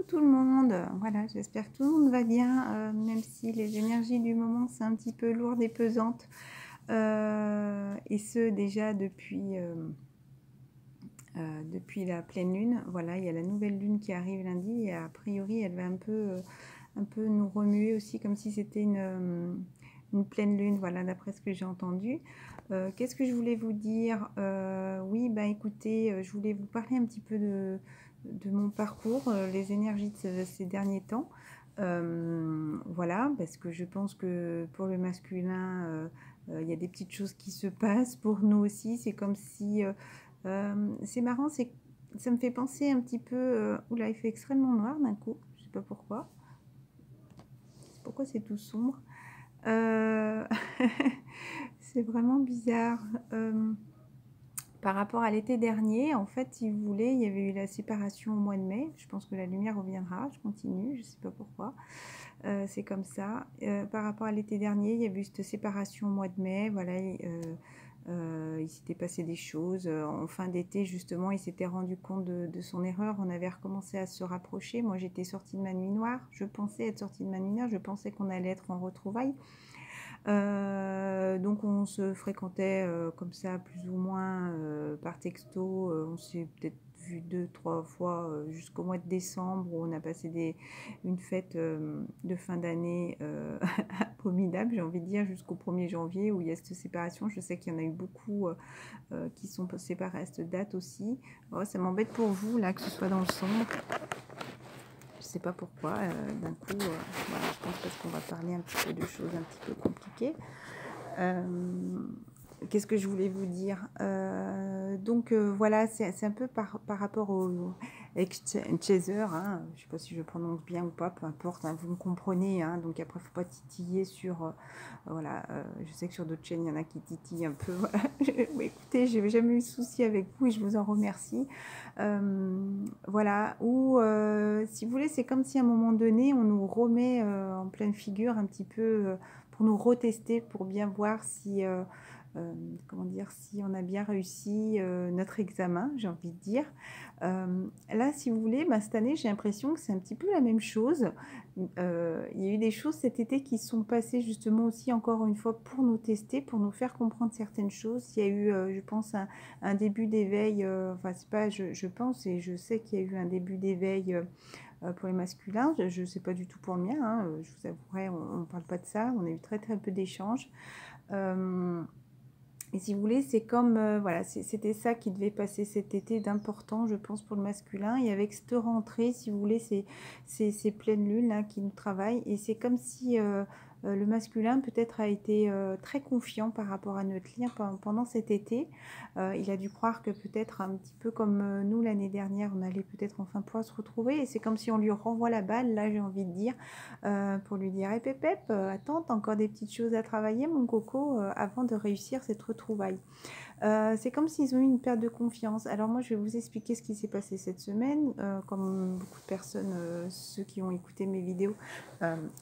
tout le monde, voilà, j'espère que tout le monde va bien, même si les énergies du moment c'est un petit peu lourd et pesante, et ce déjà depuis la pleine lune. Voilà, il y a la nouvelle lune qui arrive lundi et a priori elle va un peu nous remuer aussi comme si c'était une pleine lune, voilà, d'après ce que j'ai entendu. Qu'est-ce que je voulais vous dire? Oui, bah écoutez, je voulais vous parler un petit peu de mon parcours, les énergies de ces derniers temps. Voilà, parce que je pense que pour le masculin, il y a des petites choses qui se passent pour nous aussi. C'est comme si... c'est marrant, ça me fait penser un petit peu... oula, il fait extrêmement noir d'un coup, je sais pas pourquoi. Pourquoi c'est tout sombre? Euh, c'est vraiment bizarre. Par rapport à l'été dernier, en fait, si vous voulez, il y avait eu la séparation au mois de mai. Je pense que la lumière reviendra. Je continue, je ne sais pas pourquoi. C'est comme ça. Par rapport à l'été dernier, il y avait eu cette séparation au mois de mai. Voilà, il s'était passé des choses. En fin d'été, justement, il s'était rendu compte de son erreur. On avait recommencé à se rapprocher. Moi, j'étais sortie de ma nuit noire. Je pensais être sortie de ma nuit noire. Je pensais qu'on allait être en retrouvailles. Donc on se fréquentait comme ça plus ou moins par texto. On s'est peut-être vu 2, 3 fois jusqu'au mois de décembre où on a passé une fête de fin d'année abominable, j'ai envie de dire, jusqu'au 1er janvier où il y a cette séparation. Je sais qu'il y en a eu beaucoup qui sont séparés à cette date aussi. Oh, ça m'embête pour vous là que ce soit dans le sombre. Je sais pas pourquoi, d'un coup, voilà, je pense parce qu'on va parler un petit peu de choses un petit peu compliquées. Qu'est-ce que je voulais vous dire? Donc voilà, c'est un peu par rapport au chaser, hein, je ne sais pas si je prononce bien ou pas, peu importe, hein, vous me comprenez, hein, donc après il ne faut pas titiller sur, voilà, je sais que sur d'autres chaînes il y en a qui titillent un peu, voilà. Écoutez, j'ai jamais eu de souci avec vous et je vous en remercie. Voilà, ou si vous voulez, c'est comme si à un moment donné on nous remet en pleine figure un petit peu pour nous retester, pour bien voir si, comment dire, si on a bien réussi notre examen, j'ai envie de dire. Là, si vous voulez, bah, cette année, j'ai l'impression que c'est un petit peu la même chose. Il y a eu des choses cet été qui sont passées justement aussi, encore une fois, pour nous tester, pour nous faire comprendre certaines choses. Il y a eu, je pense, un début d'éveil, enfin, c'est pas, je pense et je sais qu'il y a eu un début d'éveil pour les masculins. Je ne sais pas du tout pour le mien, hein, je vous avouerai, on ne parle pas de ça. On a eu très très peu d'échanges. Et si vous voulez, c'est comme, voilà, c'était ça qui devait passer cet été d'important, je pense, pour le masculin. Et avec cette rentrée, si vous voulez, ces pleines lunes là qui nous travaillent. Et c'est comme si le masculin peut-être a été très confiant par rapport à notre lien pendant cet été. Il a dû croire que peut-être un petit peu comme nous l'année dernière, on allait peut-être enfin pouvoir se retrouver. Et c'est comme si on lui renvoie la balle, là j'ai envie de dire, pour lui dire hey, pépep, attends, t'as encore des petites choses à travailler, mon coco, avant de réussir cette retrouvaille. C'est comme s'ils ont eu une perte de confiance. Alors moi, je vais vous expliquer ce qui s'est passé cette semaine. Comme beaucoup de personnes, ceux qui ont écouté mes vidéos,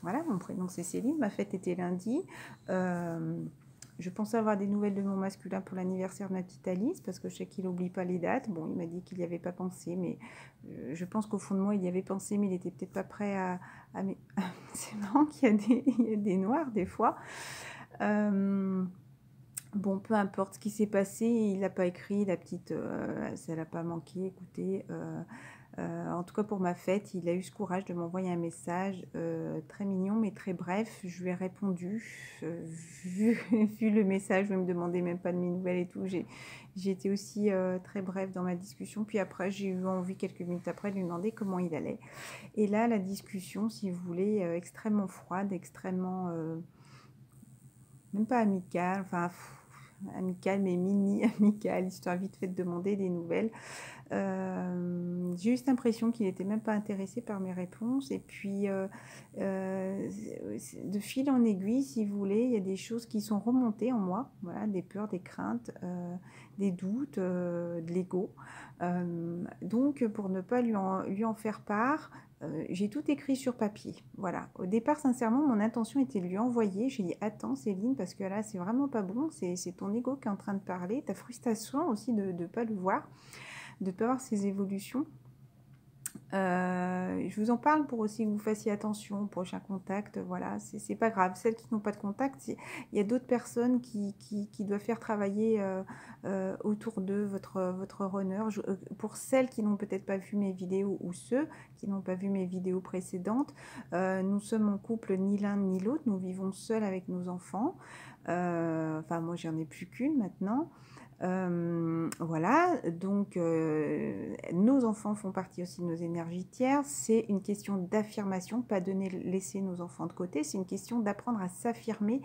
voilà, mon prénom c'est Céline, ma fête était lundi. Je pensais avoir des nouvelles de mon masculin pour l'anniversaire de ma petite Alice, parce que je sais qu'il n'oublie pas les dates. Bon, il m'a dit qu'il n'y avait pas pensé, mais je pense qu'au fond de moi, il y avait pensé, mais il n'était peut-être pas prêt à... C'est marrant qu'il y a des noirs, des fois. Bon, peu importe ce qui s'est passé, il n'a pas écrit, la petite, ça l'a pas manqué, écoutez. En tout cas, pour ma fête, il a eu ce courage de m'envoyer un message très mignon, mais très bref. Je lui ai répondu. Vu le message, je me demandais même pas de mes nouvelles et tout. J'ai été aussi très bref dans ma discussion. Puis après, j'ai eu envie, quelques minutes après, de lui demander comment il allait. Et là, la discussion, si vous voulez, extrêmement froide, extrêmement... même pas amicale, enfin... amicale, mais mini-amicale, histoire vite fait de demander des nouvelles. J'ai eu cette impression qu'il n'était même pas intéressé par mes réponses. Et puis, de fil en aiguille, si vous voulez, il y a des choses qui sont remontées en moi. Voilà, des peurs, des craintes, des doutes, de l'ego. Donc, pour ne pas lui en faire part, j'ai tout écrit sur papier. Voilà. Au départ, sincèrement, mon intention était de lui envoyer. J'ai dit, attends Céline, parce que là, c'est vraiment pas bon. C'est ton ego qui est en train de parler. Ta frustration aussi de ne pas le voir, de ne pas voir ses évolutions. je vous en parle pour aussi que vous fassiez attention au prochain contact. Voilà, c'est pas grave. Celles qui n'ont pas de contact, il y a d'autres personnes qui doivent faire travailler autour d'eux votre runner. Pour celles qui n'ont peut-être pas vu mes vidéos ou ceux qui n'ont pas vu mes vidéos précédentes, nous sommes en couple ni l'un ni l'autre. Nous vivons seuls avec nos enfants. Enfin, moi, j'en ai plus qu'une maintenant. Voilà, donc nos enfants font partie aussi de nos énergies tierces. C'est une question d'affirmation, pas de laisser nos enfants de côté, c'est une question d'apprendre à s'affirmer.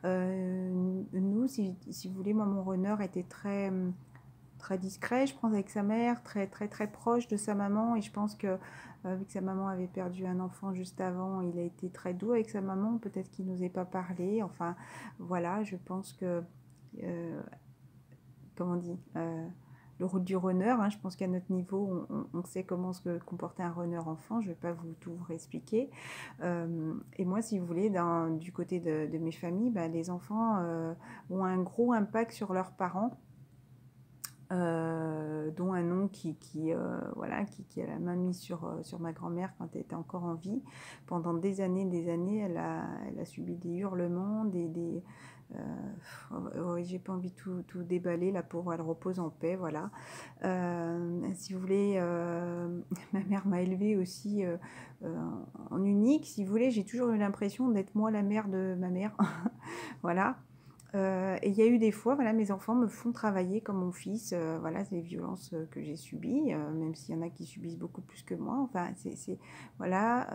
Nous, si vous voulez, moi mon runner était très discret, je pense, avec sa mère, très proche de sa maman, et je pense que vu que sa maman avait perdu un enfant juste avant, il a été très doux avec sa maman, peut-être qu'il n'osait pas parler, enfin voilà, je pense que comment on dit, le rôle du runner, hein, je pense qu'à notre niveau, on sait comment se comporter un runner enfant, je ne vais pas tout vous réexpliquer. Et moi, si vous voulez, du côté de mes familles, bah, les enfants ont un gros impact sur leurs parents, dont un oncle voilà, qui a la main mise sur ma grand-mère quand elle était encore en vie. Pendant des années, elle a subi des hurlements, j'ai pas envie de tout déballer, la pauvre, elle repose en paix, voilà. Si vous voulez, ma mère m'a élevée aussi en unique, si vous voulez, j'ai toujours eu l'impression d'être moi la mère de ma mère, voilà. Et il y a eu des fois, voilà, mes enfants me font travailler comme mon fils, voilà, les violences que j'ai subies, même s'il y en a qui subissent beaucoup plus que moi, enfin, voilà,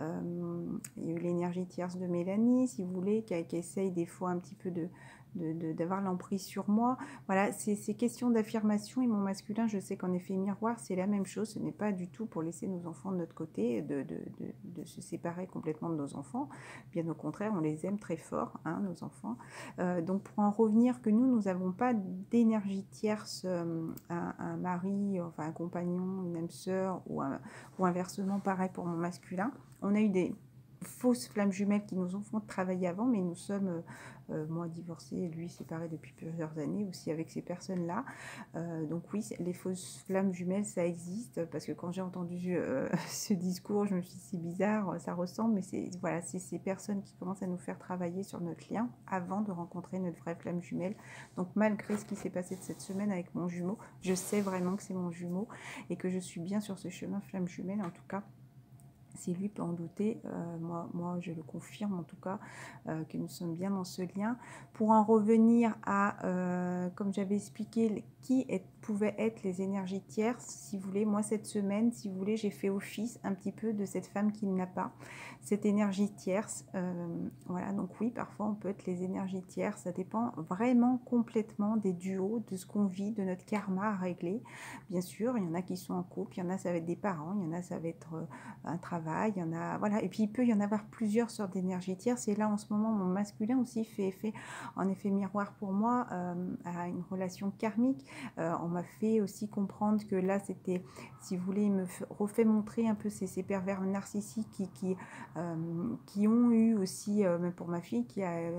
il y a eu l'énergie tierce de Mélanie, si vous voulez, qui essaye des fois un petit peu d'avoir l'emprise sur moi. Voilà, c'est question d'affirmation, et mon masculin, je sais qu'en effet miroir, c'est la même chose, ce n'est pas du tout pour laisser nos enfants de notre côté, de se séparer complètement de nos enfants, bien au contraire, on les aime très fort, hein, nos enfants. Donc pour en revenir que nous n'avons pas d'énergie tierce, un mari, enfin un compagnon, une âme sœur, ou inversement pareil pour mon masculin. On a eu des fausses flammes jumelles qui nous ont fait travailler avant, mais nous sommes, moi divorcée, lui séparé depuis plusieurs années aussi avec ces personnes-là. Donc oui, les fausses flammes jumelles, ça existe, parce que quand j'ai entendu ce discours, je me suis dit c'est bizarre, ça ressemble, mais c'est voilà, c'est ces personnes qui commencent à nous faire travailler sur notre lien avant de rencontrer notre vraie flamme jumelle. Donc malgré ce qui s'est passé de cette semaine avec mon jumeau, je sais vraiment que c'est mon jumeau et que je suis bien sur ce chemin flamme jumelle, en tout cas. Si lui peut en douter, moi je le confirme en tout cas, que nous sommes bien dans ce lien. Pour en revenir à, comme j'avais expliqué, pouvaient être les énergies tierces, si vous voulez, moi cette semaine, si vous voulez, j'ai fait office un petit peu de cette femme qui n'a pas cette énergie tierce. Voilà, donc oui, parfois on peut être les énergies tierces, ça dépend vraiment complètement des duos, de ce qu'on vit, de notre karma à régler. Bien sûr, il y en a qui sont en couple, il y en a ça va être des parents, il y en a ça va être un travail, il y en a, voilà, et puis il peut y en avoir plusieurs sortes d'énergie tierce, et là en ce moment mon masculin aussi fait en effet miroir pour moi à une relation karmique. On m'a fait aussi comprendre que là c'était, si vous voulez, il me refait montrer un peu ces pervers narcissiques qui ont eu aussi, même pour ma fille qui a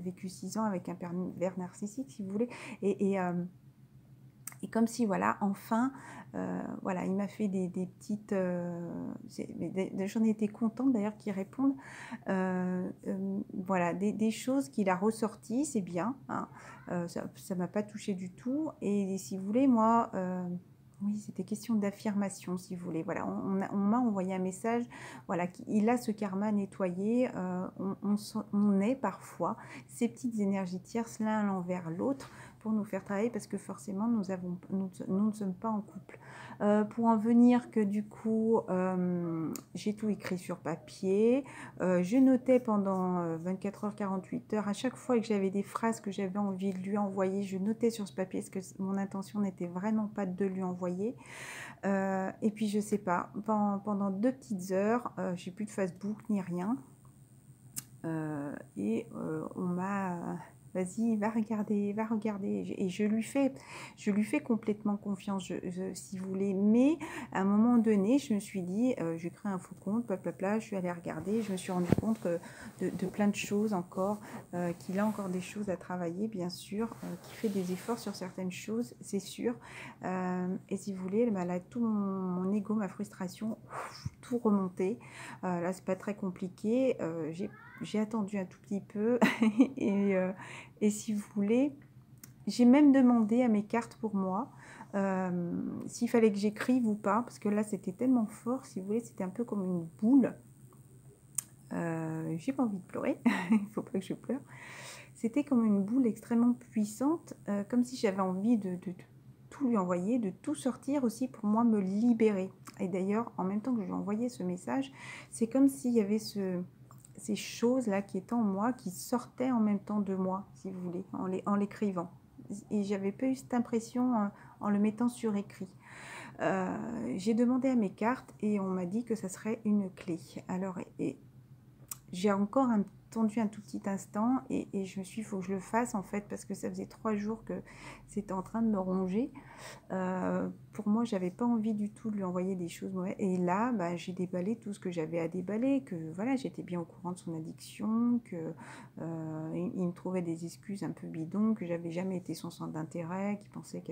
vécu 6 ans avec un pervers narcissique, si vous voulez, et comme si, voilà, enfin, voilà, il m'a fait des petites... j'en ai été contente d'ailleurs qu'il réponde. Voilà, des choses qu'il a ressorties, c'est bien. Hein, ça ne m'a pas touchée du tout. Et si vous voulez, moi... oui, c'était question d'affirmation, si vous voulez. Voilà, on m'a envoyé un message, voilà, il a ce karma nettoyé. On est parfois ces petites énergies tierces l'un l'envers l'autre pour nous faire travailler, parce que forcément nous ne sommes pas en couple. Pour en venir que du coup, j'ai tout écrit sur papier. Je notais pendant 24 heures, 48 heures, à chaque fois que j'avais des phrases que j'avais envie de lui envoyer, je notais sur ce papier, parce que mon intention n'était vraiment pas de lui envoyer. Et puis je sais pas, pendant 2 petites heures, j'ai plus de Facebook ni rien. On m'a... Vas-y, va regarder, va regarder. Et je lui fais complètement confiance, si vous voulez. Mais à un moment donné, je me suis dit, j'ai créé un faux compte, je suis allée regarder. Je me suis rendu compte de plein de choses encore, qu'il a encore des choses à travailler, bien sûr, qu'il fait des efforts sur certaines choses, c'est sûr. Et si vous voulez, là, tout mon ego, ma frustration, tout remonter. Là, c'est pas très compliqué. J'ai attendu un tout petit peu et, et si vous voulez, j'ai même demandé à mes cartes pour moi s'il fallait que j'écrive ou pas, parce que là, c'était tellement fort, si vous voulez, c'était un peu comme une boule. J'ai pas envie de pleurer, il faut pas que je pleure. C'était comme une boule extrêmement puissante, comme si j'avais envie de tout lui envoyer, de tout sortir aussi pour moi me libérer. Et d'ailleurs, en même temps que je lui envoyais ce message, c'est comme s'il y avait ces choses-là qui étaient en moi, qui sortaient en même temps de moi, si vous voulez, en l'écrivant. Et j'avais pas eu cette impression en le mettant sur écrit. J'ai demandé à mes cartes et on m'a dit que ça serait une clé. Alors, j'ai encore attendu un tout petit instant et je me suis dit, il faut que je le fasse en fait, parce que ça faisait 3 jours que c'était en train de me ronger. Pour moi, j'avais pas envie du tout de lui envoyer des choses mauvaises. Et là, bah, j'ai déballé tout ce que j'avais à déballer, que voilà, j'étais bien au courant de son addiction, que il me trouvait des excuses un peu bidons, que j'avais jamais été son centre d'intérêt, qu'il pensait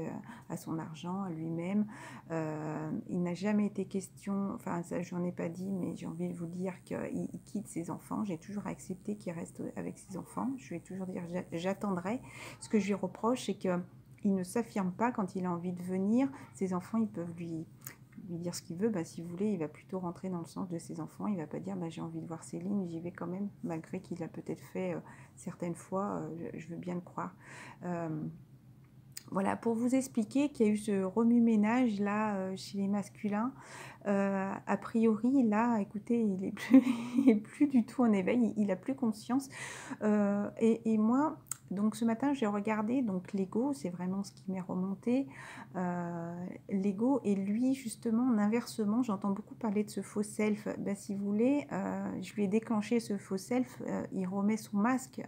à son argent, à lui-même. Il n'a jamais été question, enfin ça j'en ai pas dit, mais j'ai envie de vous dire qu'il quitte ses enfants. J'ai toujours accepté qu'il reste avec ses enfants. Je vais toujours dire j'attendrai. Ce que je lui reproche, c'est que il ne s'affirme pas quand il a envie de venir. Ses enfants, ils peuvent lui dire ce qu'il veut. Bah, si vous voulez, il va plutôt rentrer dans le sens de ses enfants. Il ne va pas dire bah, j'ai envie de voir Céline, j'y vais quand même, malgré qu'il a peut-être fait certaines fois, je veux bien le croire. Voilà, pour vous expliquer qu'il y a eu ce remue-ménage là chez les masculins. A priori, là, écoutez, il est plus du tout en éveil, il n'a plus conscience. Et moi, donc ce matin, j'ai regardé donc l'ego, c'est vraiment ce qui m'est remonté. L'ego, et lui, justement, inversement, j'entends beaucoup parler de ce faux self. Ben, si vous voulez, je lui ai déclenché ce faux self, il remet son masque.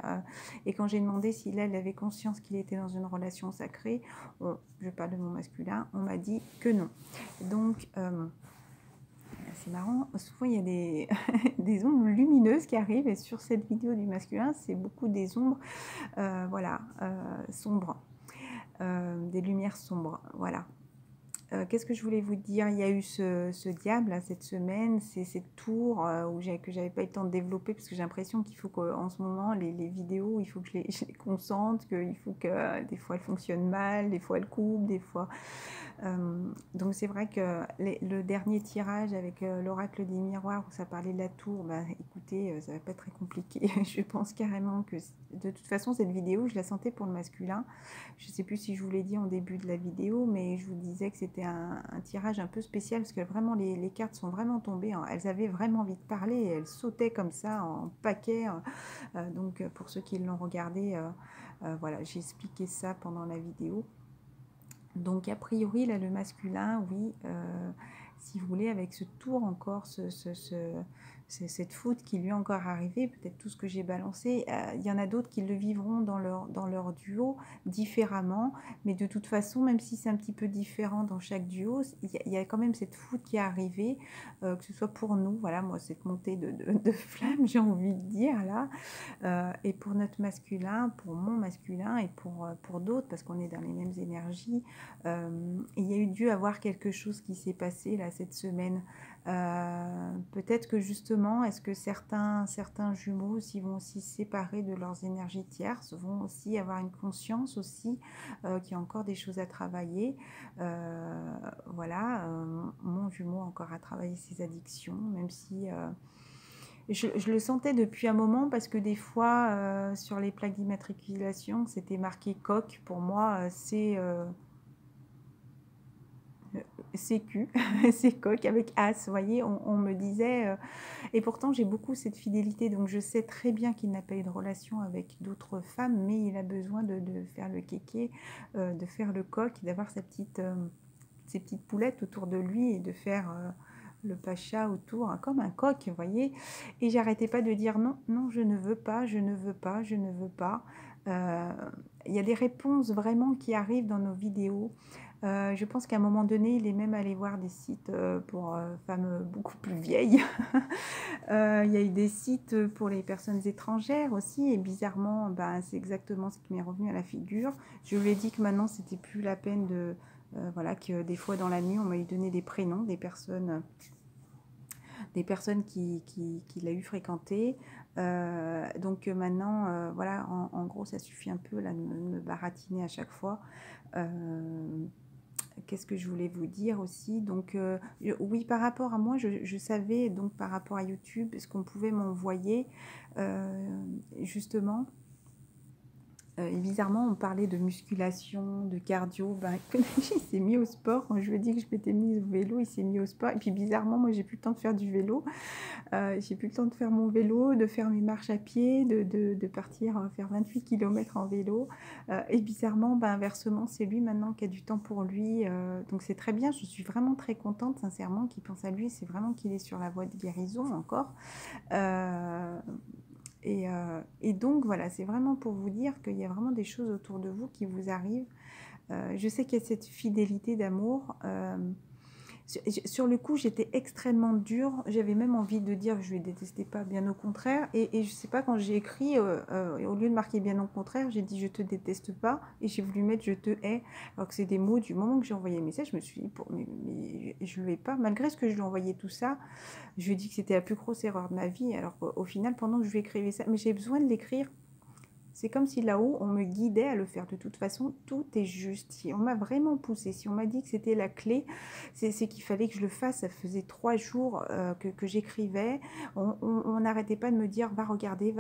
Et quand j'ai demandé s'il avait conscience qu'il était dans une relation sacrée, je parle de mon masculin, on m'a dit que non. Donc, c'est marrant, souvent il y a des, des ombres lumineuses qui arrivent, et sur cette vidéo du masculin, c'est beaucoup des ombres, voilà, sombres, des lumières sombres, voilà. Qu'est-ce que je voulais vous dire? Il y a eu ce diable là, cette semaine, c'est cette tour que j'avais pas eu le temps de développer, parce que j'ai l'impression qu'il faut qu'en ce moment, les vidéos, il faut que je les concentre, qu'il faut que des fois elles fonctionnent mal, des fois elles coupent, des fois... donc c'est vrai que le dernier tirage avec l'oracle des miroirs, où ça parlait de la tour, bah, écoutez, ça va pas être très compliqué. Je pense carrément que de toute façon cette vidéo, je la sentais pour le masculin. Je sais plus si je vous l'ai dit en début de la vidéo, mais je vous disais que c'était un tirage un peu spécial, parce que vraiment les cartes sont vraiment tombées, hein. Elles avaient vraiment envie de parler, et elles sautaient comme ça en paquet. Donc pour ceux qui l'ont regardé, voilà, j'ai expliqué ça pendant la vidéo. Donc a priori là, le masculin, oui, si vous voulez, avec ce tour encore, cette faute qui lui est encore arrivée, peut-être tout ce que j'ai balancé, il y en a d'autres qui le vivront dans leur duo différemment, mais de toute façon, même si c'est un petit peu différent dans chaque duo, il y a quand même cette faute qui est arrivée, que ce soit pour nous, voilà, moi cette montée de flamme, j'ai envie de dire là, et pour notre masculin, pour mon masculin, et pour d'autres, parce qu'on est dans les mêmes énergies. Il y a eu dû avoir quelque chose qui s'est passé là cette semaine. Peut-être que justement, est-ce que certains jumeaux aussi vont aussi se séparer de leurs énergies tierces, vont aussi avoir une conscience aussi qu'il y a encore des choses à travailler. Voilà, mon jumeau a encore à travailler ses addictions, même si... Je le sentais depuis un moment, parce que des fois, sur les plaques d'immatriculation, c'était marqué coq. Pour moi, CQ, c'est coq avec as, vous voyez, on me disait, et pourtant j'ai beaucoup cette fidélité, donc je sais très bien qu'il n'a pas eu de relation avec d'autres femmes, mais il a besoin de faire le kéké, de faire le coq, d'avoir ces petites poulettes autour de lui, et de faire le pacha autour, hein, comme un coq, vous voyez. Et j'arrêtais pas de dire non, non, je ne veux pas, je ne veux pas, je ne veux pas. Il y a des réponses vraiment qui arrivent dans nos vidéos. Je pense qu'à un moment donné, il est même allé voir des sites pour femmes beaucoup plus vieilles. Il y a eu des sites pour les personnes étrangères aussi, et bizarrement, ben, c'est exactement ce qui m'est revenu à la figure. Je lui ai dit que maintenant, c'était plus la peine de... voilà, que des fois dans la nuit, on m'a donné des prénoms des personnes des personnes qu'il a eu fréquentées. Donc maintenant, voilà, en gros, ça suffit un peu là, de me baratiner à chaque fois. Qu'est-ce que je voulais vous dire aussi? Donc, oui, par rapport à moi, je savais, donc par rapport à YouTube, ce qu'on pouvait m'envoyer, justement. Et bizarrement, on parlait de musculation, de cardio. Ben, il s'est mis au sport. Quand je lui ai dit que je m'étais mise au vélo, il s'est mis au sport. Et puis bizarrement, moi, j'ai plus le temps de faire du vélo. J'ai plus le temps de faire mon vélo, de faire mes marches à pied, de partir faire 28 km en vélo. Et bizarrement, ben, inversement, c'est lui maintenant qui a du temps pour lui. Donc c'est très bien. Je suis vraiment très contente, sincèrement, qu'il pense à lui. C'est vraiment qu'il est sur la voie de guérison encore. Et donc voilà, c'est vraiment pour vous dire qu'il y a vraiment des choses autour de vous qui vous arrivent. Je sais qu'il y a cette fidélité d'amour. Sur le coup, j'étais extrêmement dure. J'avais même envie de dire que je ne le détestais pas, bien au contraire. Et je ne sais pas, quand j'ai écrit, au lieu de marquer bien au contraire, j'ai dit je te déteste pas. Et j'ai voulu mettre je te hais. Alors que c'est des mots, du moment que j'ai envoyé le message, je me suis dit, mais je ne le hais pas. Malgré ce que je lui ai envoyé tout ça, je lui ai dit que c'était la plus grosse erreur de ma vie. Alors qu'au final, pendant que je lui écrivais ça, mais j'ai besoin de l'écrire. C'est comme si là-haut, on me guidait à le faire. De toute façon, tout est juste. Si on m'a vraiment poussé, si on m'a dit que c'était la clé, c'est qu'il fallait que je le fasse. Ça faisait 3 jours que j'écrivais. On n'arrêtait pas de me dire, va regarder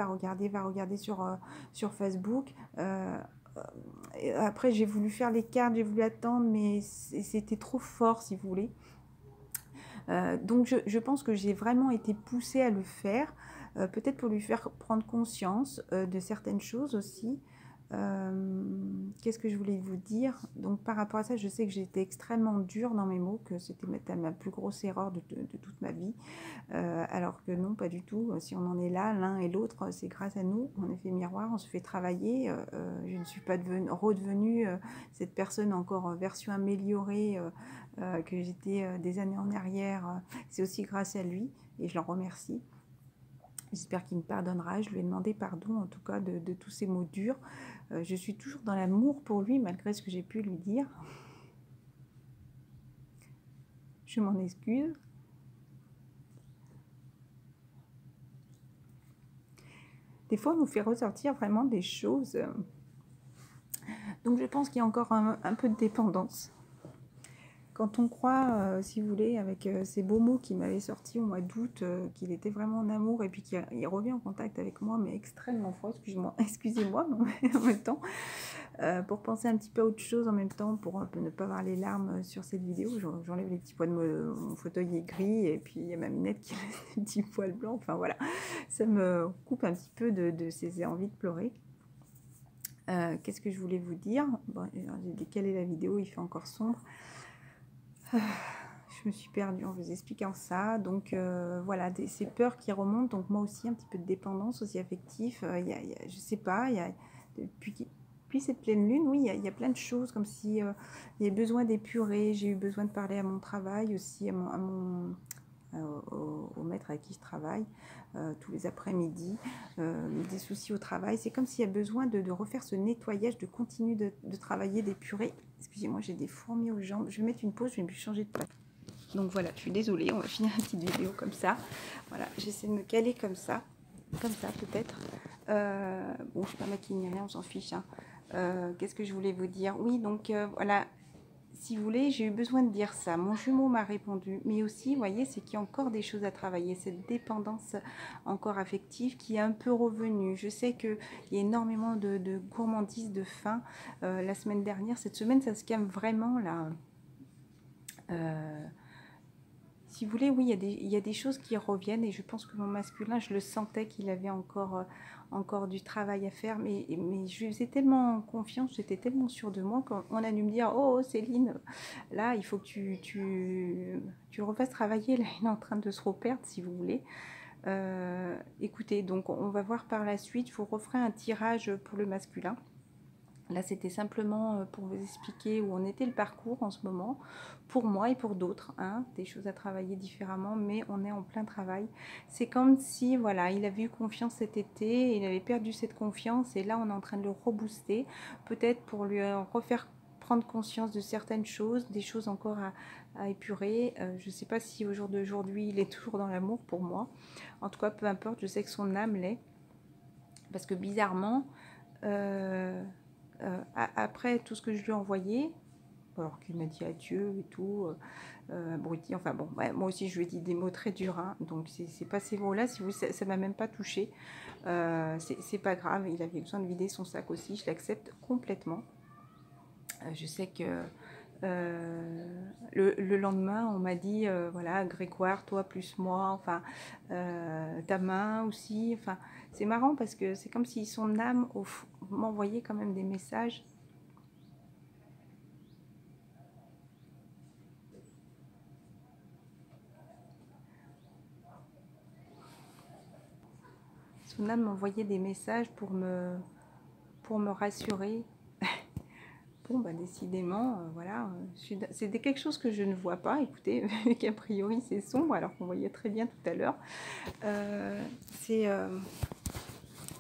sur Facebook. Après, j'ai voulu faire les cartes, j'ai voulu attendre, mais c'était trop fort, si vous voulez. Donc je pense que j'ai vraiment été poussée à le faire, peut-être pour lui faire prendre conscience de certaines choses aussi. Qu'est-ce que je voulais vous dire? Donc par rapport à ça, je sais que j'ai été extrêmement dure dans mes mots, que c'était ma plus grosse erreur de toute ma vie, alors que non, pas du tout. Si on en est là, l'un et l'autre, c'est grâce à nous. On est fait miroir, on se fait travailler. Je ne suis pas redevenue cette personne encore version améliorée que j'étais des années en arrière. C'est aussi grâce à lui et je l'en remercie. J'espère qu'il me pardonnera. Je lui ai demandé pardon, en tout cas, de tous ces mots durs. Je suis toujours dans l'amour pour lui, malgré ce que j'ai pu lui dire. Je m'en excuse. Des fois, on nous fait ressortir vraiment des choses. Donc, je pense qu'il y a encore un peu de dépendance. Quand on croit, si vous voulez, avec ces beaux mots qu'il m'avait sortis au mois d'août, qu'il était vraiment en amour et puis qu'il revient en contact avec moi, mais extrêmement fort, excusez-moi, mais en même temps, pour penser un petit peu à autre chose en même temps, pour ne pas avoir les larmes sur cette vidéo, j'enlève les petits poils de mon fauteuil est gris et puis il y a ma minette qui a des petits poils blancs, enfin voilà, ça me coupe un petit peu de ces envies de pleurer. Qu'est-ce que je voulais vous dire? Bon, j'ai décalé la vidéo, il fait encore sombre. Je me suis perdue en vous expliquant ça. Donc voilà, ces peurs qui remontent. Donc moi aussi, un petit peu de dépendance aussi affective. Je sais pas, depuis cette pleine lune, oui, il y a plein de choses, comme si il y avait besoin d'épurer. J'ai eu besoin de parler à mon travail aussi, au maître avec qui je travaille tous les après-midi, des soucis au travail. C'est comme s'il y a besoin de refaire ce nettoyage, de continuer de travailler, d'épurer. Excusez-moi, j'ai des fourmis aux jambes. Je vais mettre une pause, je vais me changer de place. Donc voilà, je suis désolée, on va finir une petite vidéo comme ça. Voilà, j'essaie de me caler comme ça peut-être. Bon, je ne suis pas maquillée ni rien, on s'en fiche. Hein. Qu'est-ce que je voulais vous dire? Oui, donc voilà, si vous voulez, j'ai eu besoin de dire ça. Mon jumeau m'a répondu, mais aussi, vous voyez, c'est qu'il y a encore des choses à travailler, cette dépendance encore affective qui est un peu revenue. Je sais qu'il y a énormément de gourmandise, de faim. La semaine dernière, cette semaine, ça se calme vraiment là. Si vous voulez, oui, il y a des choses qui reviennent et je pense que mon masculin, je le sentais qu'il avait encore du travail à faire, mais je lui faisais tellement confiance, j'étais tellement sûre de moi qu'on a dû me dire, oh Céline, là, il faut que tu le refasses travailler, là, il est en train de se reperdre, si vous voulez. Écoutez, donc on va voir par la suite, je vous referai un tirage pour le masculin. Là, c'était simplement pour vous expliquer où en était le parcours en ce moment, pour moi et pour d'autres, hein, des choses à travailler différemment, mais on est en plein travail. C'est comme si, voilà, il avait eu confiance cet été, il avait perdu cette confiance, et là, on est en train de le rebooster, peut-être pour lui refaire prendre conscience de certaines choses, des choses encore à épurer. Je ne sais pas si au jour d'aujourd'hui, il est toujours dans l'amour pour moi. En tout cas, peu importe, je sais que son âme l'est. Parce que bizarrement, après tout ce que je lui ai envoyé, alors qu'il m'a dit adieu et tout, abruti, enfin bon, ouais, moi aussi je lui ai dit des mots très durs, hein, donc c'est pas ces mots-là, si vous, ça m'a même pas touché. C'est pas grave, il avait besoin de vider son sac aussi, je l'accepte complètement. Je sais que le lendemain, on m'a dit, voilà, Grégoire, toi plus moi, enfin, ta main aussi, enfin, c'est marrant parce que c'est comme si son âme m'envoyait quand même des messages. Son âme m'envoyait des messages pour me rassurer. Bon, bah décidément, voilà, c'est quelque chose que je ne vois pas, écoutez, vu qu'a priori c'est sombre, alors qu'on voyait très bien tout à l'heure. C'est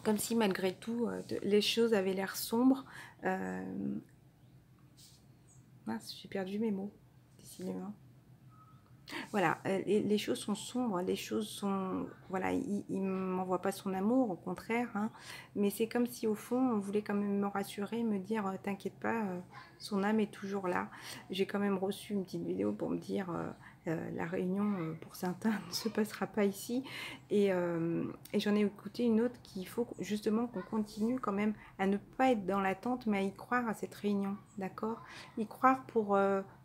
comme si malgré tout, les choses avaient l'air sombres. Mince, j'ai perdu mes mots, décidément. Voilà, les choses sont sombres, les choses sont... Voilà, il ne m'envoie pas son amour, au contraire, hein, mais c'est comme si au fond, on voulait quand même me rassurer, me dire, t'inquiète pas, son âme est toujours là. J'ai quand même reçu une petite vidéo pour me dire, la réunion, pour certains, ne se passera pas ici, et j'en ai écouté une autre qu'il faut justement qu'on continue quand même à ne pas être dans l'attente, mais à y croire à cette réunion, d'accord? Y croire pour...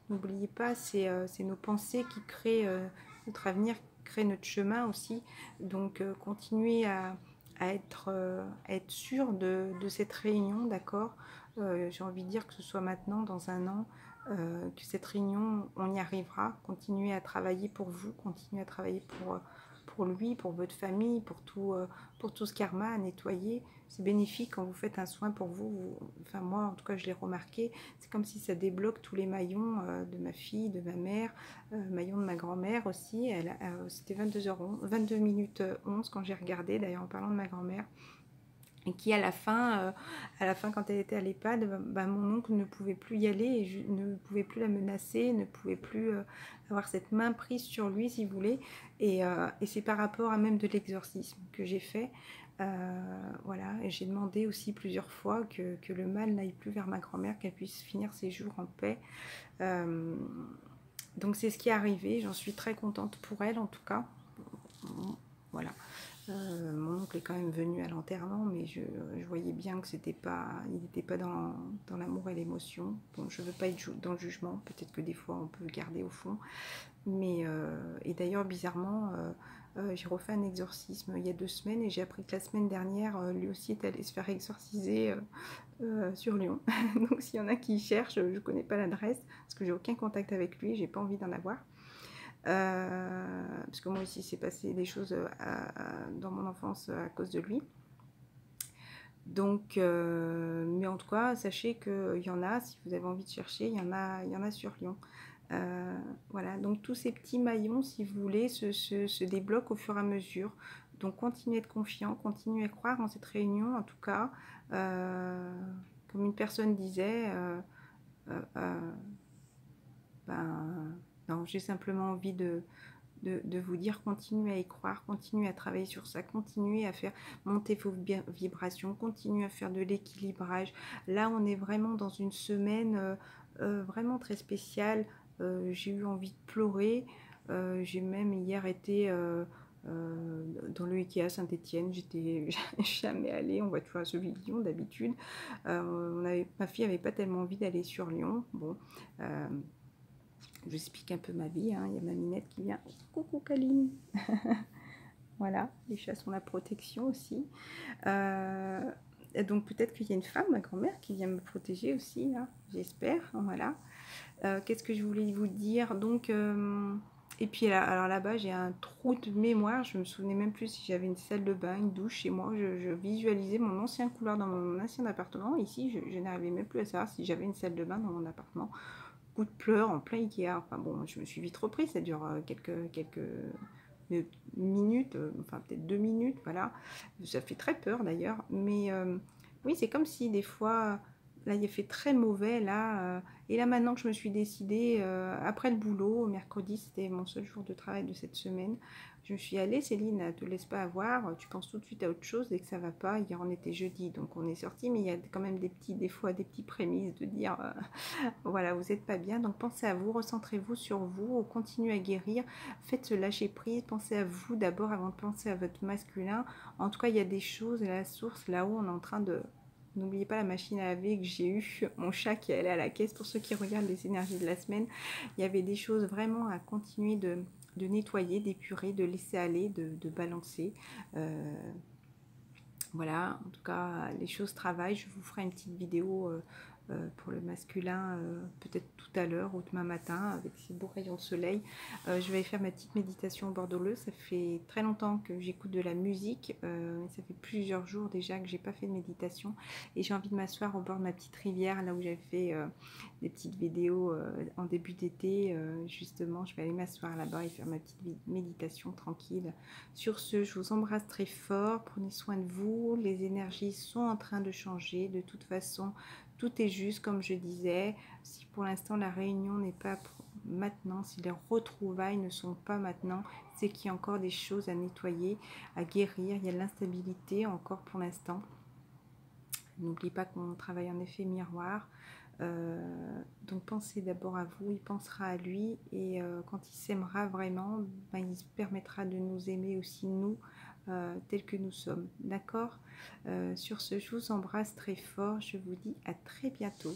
n'oubliez pas, c'est nos pensées qui créent notre avenir, qui créent notre chemin aussi. Donc, continuez à être sûr de cette réunion, d'accord. J'ai envie de dire que ce soit maintenant, dans un an, que cette réunion, on y arrivera. Continuez à travailler pour vous, continuez à travailler pour lui, pour votre famille, pour tout ce karma à nettoyer. C'est bénéfique quand vous faites un soin pour vous. Enfin, moi, en tout cas, je l'ai remarqué. C'est comme si ça débloque tous les maillons de ma fille, de ma mère, maillons de ma grand-mère aussi. C'était 22h11, 22 minutes 11 quand j'ai regardé, d'ailleurs, en parlant de ma grand-mère. Et qui, à la fin, quand elle était à l'EHPAD, bah, mon oncle ne pouvait plus y aller et je ne pouvait plus la menacer, ne pouvait plus avoir cette main prise sur lui, si vous voulez. Et c'est par rapport à même de l'exorcisme que j'ai fait. Voilà, et j'ai demandé aussi plusieurs fois que le mal n'aille plus vers ma grand-mère, qu'elle puisse finir ses jours en paix. Donc c'est ce qui est arrivé, j'en suis très contente pour elle en tout cas. Voilà. Mon oncle est quand même venu à l'enterrement, mais je voyais bien que il n'était pas dans l'amour et l'émotion. Bon, je ne veux pas être dans le jugement, peut-être que des fois on peut le garder au fond. Mais, et d'ailleurs, bizarrement, j'ai refait un exorcisme il y a 2 semaines et j'ai appris que la semaine dernière, lui aussi est allé se faire exorciser sur Lyon. Donc s'il y en a qui cherchent, je ne connais pas l'adresse parce que j'ai aucun contact avec lui, j'ai pas envie d'en avoir. Parce que moi aussi, c'est passé des choses dans mon enfance à cause de lui. Donc, mais en tout cas, sachez qu'il y en a, si vous avez envie de chercher, il y en a sur Lyon. Voilà, donc tous ces petits maillons, si vous voulez, se débloquent au fur et à mesure. Donc, continuez d'être confiant, continuez à croire en cette réunion, en tout cas. Comme une personne disait, ben, non, j'ai simplement envie de vous dire continuez à y croire, continuez à travailler sur ça, continuez à faire monter vos vibrations, continuez à faire de l'équilibrage. Là, on est vraiment dans une semaine vraiment très spéciale. J'ai eu envie de pleurer. J'ai même hier été dans le Ikea Saint-Étienne. J'étais jamais allée. On va toujours à celui de Lyon d'habitude. Ma fille avait pas tellement envie d'aller sur Lyon. Bon. Je vous explique un peu ma vie, hein. Il y a ma minette qui vient. Coucou Kaline. Voilà, les chats sont la protection aussi. Donc peut-être qu'il y a une femme, ma grand-mère, qui vient me protéger aussi, là, j'espère. Voilà. Qu'est-ce que je voulais vous dire? Donc, et puis alors là-bas, j'ai un trou de mémoire. Je me souvenais même plus si j'avais une salle de bain, une douche chez moi. Je visualisais mon ancien couloir dans mon ancien appartement. Ici, je n'arrivais même plus à savoir si j'avais une salle de bain dans mon appartement. De pleurs en plein Ikea. Enfin bon, je me suis vite reprise, ça dure quelques minutes, enfin peut-être 2 minutes, voilà. Ça fait très peur d'ailleurs, mais oui, c'est comme si des fois, Là, il fait très mauvais, là. Et là, maintenant que je me suis décidée, après le boulot, mercredi, c'était mon seul jour de travail de cette semaine, je me suis allée, Céline, ne te laisse pas avoir, tu penses tout de suite à autre chose dès que ça va pas. Hier, on était jeudi, donc on est sorti, mais il y a quand même des fois, des petits prémices de dire, voilà, vous n'êtes pas bien. Donc pensez à vous, recentrez-vous sur vous, continuez à guérir, faites ce lâcher prise, pensez à vous d'abord avant de penser à votre masculin. En tout cas, il y a des choses, à la source, là-haut, on est en train de... N'oubliez pas la machine à laver que j'ai eu, mon chat qui est allé à la caisse. Pour ceux qui regardent les énergies de la semaine, il y avait des choses vraiment à continuer de nettoyer, d'épurer, de laisser aller, de balancer. Voilà, en tout cas, les choses travaillent. Je vous ferai une petite vidéo pour le masculin, peut-être tout à l'heure ou demain matin, avec ces beaux rayons de soleil. Je vais faire ma petite méditation bordeleux. Ça fait très longtemps que j'écoute de la musique. Ça fait plusieurs jours déjà que j'ai pas fait de méditation. Et j'ai envie de m'asseoir au bord de ma petite rivière, là où j'avais fait des petites vidéos en début d'été. Justement, je vais aller m'asseoir là-bas et faire ma petite méditation tranquille. Sur ce, je vous embrasse très fort. Prenez soin de vous. Les énergies sont en train de changer. De toute façon, tout est juste, comme je disais. Si pour l'instant la réunion n'est pas maintenant, si les retrouvailles ne sont pas maintenant, c'est qu'il y a encore des choses à nettoyer, à guérir. Il y a de l'instabilité encore pour l'instant. N'oubliez pas qu'on travaille en effet miroir. Donc pensez d'abord à vous, il pensera à lui, et quand il s'aimera vraiment, ben, il se permettra de nous aimer aussi nous, tels que nous sommes. D'accord. Sur ce, je vous embrasse très fort, je vous dis à très bientôt.